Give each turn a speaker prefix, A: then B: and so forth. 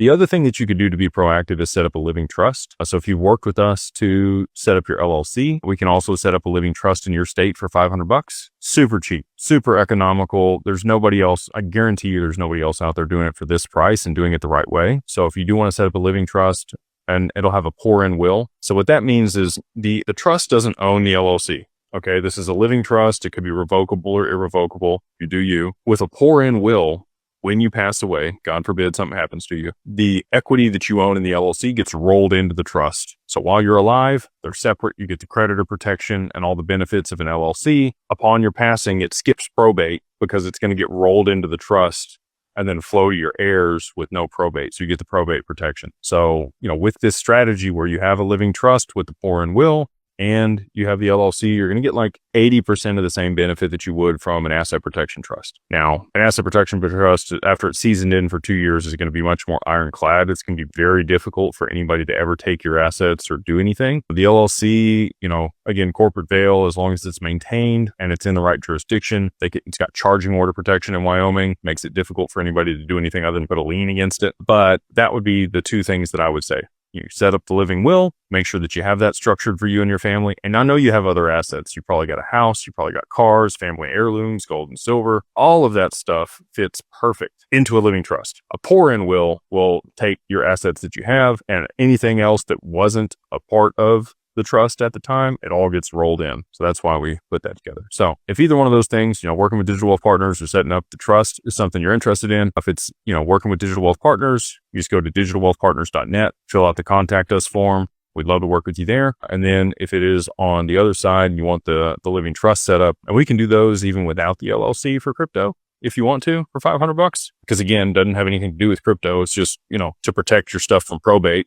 A: The other thing that you could do to be proactive is set up a living trust. So if you've worked with us to set up your LLC, we can also set up a living trust in your state for $500. Super cheap, super economical. There's nobody else. I guarantee you there's nobody else out there doing it for this price and doing it the right way. So if you do want to set up a living trust, and it'll have a pour-in will. So what that means is the trust doesn't own the LLC. Okay, this is a living trust. It could be revocable or irrevocable. You do you. With a pour-in will, when you pass away, God forbid something happens to you, the equity that you own in the LLC gets rolled into the trust. So while you're alive, they're separate. You get the creditor protection and all the benefits of an LLC. Upon your passing, it skips probate because it's going to get rolled into the trust and then flow to your heirs with no probate. So you get the probate protection. So, with this strategy where you have a living trust with the pour-in will, and you have the LLC, you're going to get like 80% of the same benefit that you would from an asset protection trust. Now, an asset protection trust, after it's seasoned in for 2 years, is going to be much more ironclad. It's going to be very difficult for anybody to ever take your assets or do anything. The LLC, again, corporate veil, as long as it's maintained and it's in the right jurisdiction, it's got charging order protection in Wyoming, makes it difficult for anybody to do anything other than put a lien against it. But that would be the two things that I would say. You set up the living will, make sure that you have that structured for you and your family. And I know you have other assets. You probably got a house, you probably got cars, family heirlooms, gold and silver. All of that stuff fits perfect into a living trust. A pour-in will take your assets that you have and anything else that wasn't a part of the trust at the time, it all gets rolled in. So that's why we put that together. So if either one of those things, working with Digital Wealth Partners or setting up the trust is something you're interested in, if it's, working with Digital Wealth Partners, you just go to digitalwealthpartners.net, fill out the contact us form. We'd love to work with you there. And then if it is on the other side and you want the living trust set up, and we can do those even without the LLC for crypto, if you want to, for $500, because again, doesn't have anything to do with crypto. It's just, to protect your stuff from probate.